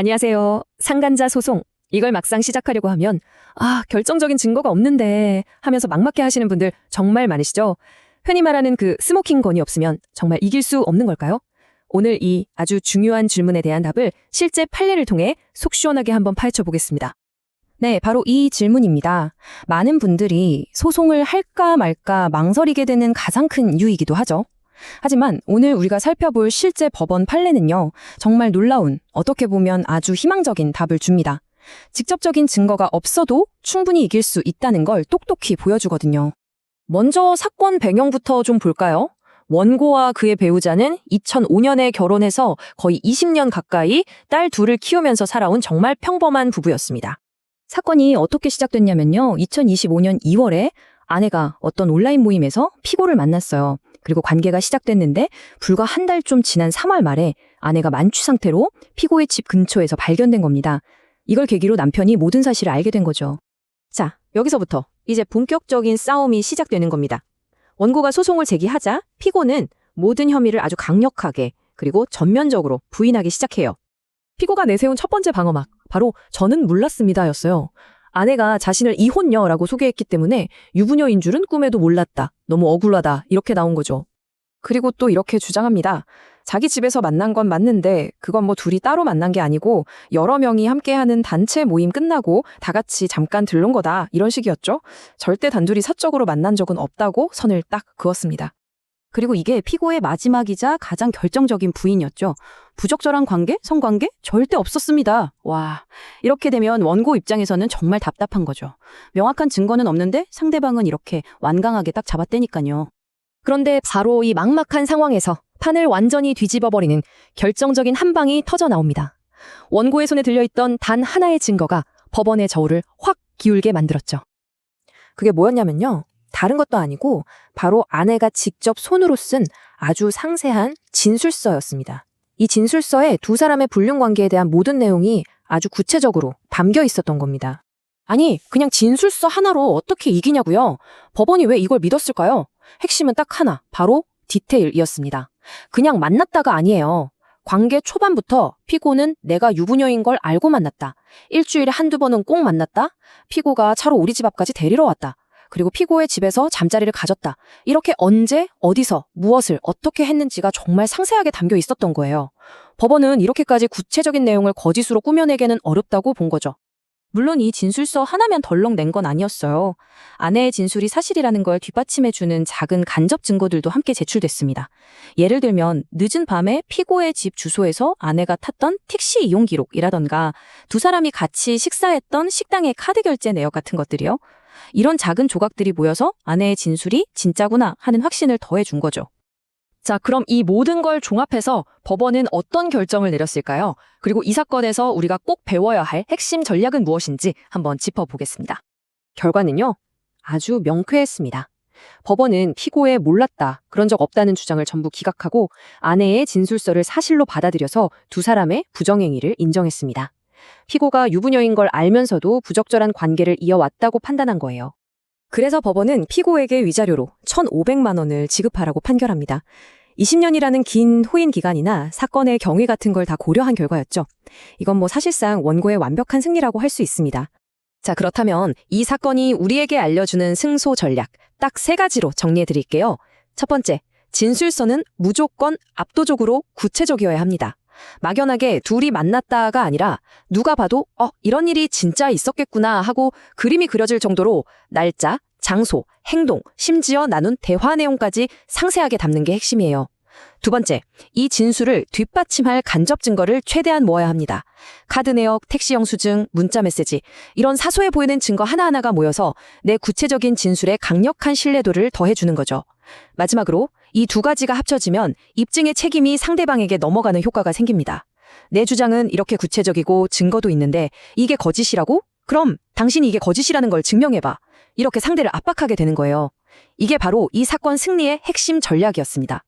안녕하세요. 상간자 소송. 이걸 막상 시작하려고 하면 결정적인 증거가 없는데 하면서 막막해 하시는 분들 정말 많으시죠? 흔히 말하는 그 스모킹 건이 없으면 정말 이길 수 없는 걸까요? 오늘 이 아주 중요한 질문에 대한 답을 실제 판례를 통해 속 시원하게 한번 파헤쳐 보겠습니다. 네, 바로 이 질문입니다. 많은 분들이 소송을 할까 말까 망설이게 되는 가장 큰 이유이기도 하죠. 하지만 오늘 우리가 살펴볼 실제 법원 판례는요, 정말 놀라운, 어떻게 보면 아주 희망적인 답을 줍니다. 직접적인 증거가 없어도 충분히 이길 수 있다는 걸 똑똑히 보여주거든요. 먼저 사건 배경부터 좀 볼까요? 원고와 그의 배우자는 2005년에 결혼해서 거의 20년 가까이 딸 둘을 키우면서 살아온 정말 평범한 부부였습니다. 사건이 어떻게 시작됐냐면요, 2025년 2월에 아내가 어떤 온라인 모임에서 피고를 만났어요. 그리고 관계가 시작됐는데 불과 한 달 좀 지난 3월 말에 아내가 만취 상태로 피고의 집 근처에서 발견된 겁니다. 이걸 계기로 남편이 모든 사실을 알게 된 거죠. 자, 여기서부터 이제 본격적인 싸움이 시작되는 겁니다. 원고가 소송을 제기하자 피고는 모든 혐의를 아주 강력하게 그리고 전면적으로 부인하기 시작해요. 피고가 내세운 첫 번째 방어막, 바로 저는 몰랐습니다였어요. 아내가 자신을 이혼녀라고 소개했기 때문에 유부녀인 줄은 꿈에도 몰랐다. 너무 억울하다. 이렇게 나온 거죠. 그리고 또 이렇게 주장합니다. 자기 집에서 만난 건 맞는데 그건 뭐 둘이 따로 만난 게 아니고 여러 명이 함께하는 단체 모임 끝나고 다 같이 잠깐 들른 거다. 이런 식이었죠. 절대 단둘이 사적으로 만난 적은 없다고 선을 딱 그었습니다. 그리고 이게 피고의 마지막이자 가장 결정적인 부인이었죠. 부적절한 관계? 성관계? 절대 없었습니다. 와, 이렇게 되면 원고 입장에서는 정말 답답한 거죠. 명확한 증거는 없는데 상대방은 이렇게 완강하게 딱 잡았다니까요. 그런데 바로 이 막막한 상황에서 판을 완전히 뒤집어버리는 결정적인 한 방이 터져 나옵니다. 원고의 손에 들려있던 단 하나의 증거가 법원의 저울을 확 기울게 만들었죠. 그게 뭐였냐면요, 다른 것도 아니고 바로 아내가 직접 손으로 쓴 아주 상세한 진술서였습니다. 이 진술서에 두 사람의 불륜 관계에 대한 모든 내용이 아주 구체적으로 담겨 있었던 겁니다. 아니, 그냥 진술서 하나로 어떻게 이기냐고요? 법원이 왜 이걸 믿었을까요? 핵심은 딱 하나, 바로 디테일이었습니다. 그냥 만났다가 아니에요. 관계 초반부터 피고는 내가 유부녀인 걸 알고 만났다. 일주일에 한두 번은 꼭 만났다. 피고가 차로 우리 집 앞까지 데리러 왔다. 그리고 피고의 집에서 잠자리를 가졌다. 이렇게 언제, 어디서, 무엇을, 어떻게 했는지가 정말 상세하게 담겨 있었던 거예요. 법원은 이렇게까지 구체적인 내용을 거짓으로 꾸며내기는 어렵다고 본 거죠. 물론 이 진술서 하나면 덜렁 낸 건 아니었어요. 아내의 진술이 사실이라는 걸 뒷받침해주는 작은 간접 증거들도 함께 제출됐습니다. 예를 들면 늦은 밤에 피고의 집 주소에서 아내가 탔던 택시 이용 기록이라던가 두 사람이 같이 식사했던 식당의 카드 결제 내역 같은 것들이요. 이런 작은 조각들이 모여서 아내의 진술이 진짜구나 하는 확신을 더해준 거죠. 자, 그럼 이 모든 걸 종합해서 법원은 어떤 결정을 내렸을까요? 그리고 이 사건에서 우리가 꼭 배워야 할 핵심 전략은 무엇인지 한번 짚어보겠습니다. 결과는요, 아주 명쾌했습니다. 법원은 피고의 몰랐다, 그런 적 없다는 주장을 전부 기각하고 아내의 진술서를 사실로 받아들여서 두 사람의 부정행위를 인정했습니다. 피고가 유부녀인 걸 알면서도 부적절한 관계를 이어왔다고 판단한 거예요. 그래서 법원은 피고에게 위자료로 1,500만 원을 지급하라고 판결합니다. 20년이라는 긴 후인 기간이나 사건의 경위 같은 걸 다 고려한 결과였죠. 이건 뭐 사실상 원고의 완벽한 승리라고 할 수 있습니다. 자, 그렇다면 이 사건이 우리에게 알려주는 승소 전략 딱 3가지로 정리해 드릴게요. 첫 번째, 진술서는 무조건 압도적으로 구체적이어야 합니다. 막연하게 둘이 만났다가 아니라 누가 봐도 이런 일이 진짜 있었겠구나 하고 그림이 그려질 정도로 날짜, 장소, 행동, 심지어 나눈 대화 내용까지 상세하게 담는 게 핵심이에요. 두 번째, 이 진술을 뒷받침할 간접 증거를 최대한 모아야 합니다. 카드 내역, 택시 영수증, 문자 메시지, 이런 사소해 보이는 증거 하나하나가 모여서 내 구체적인 진술에 강력한 신뢰도를 더해주는 거죠. 마지막으로 이 두 가지가 합쳐지면 입증의 책임이 상대방에게 넘어가는 효과가 생깁니다. 내 주장은 이렇게 구체적이고 증거도 있는데 이게 거짓이라고? 그럼 당신이 이게 거짓이라는 걸 증명해봐. 이렇게 상대를 압박하게 되는 거예요. 이게 바로 이 사건 승리의 핵심 전략이었습니다.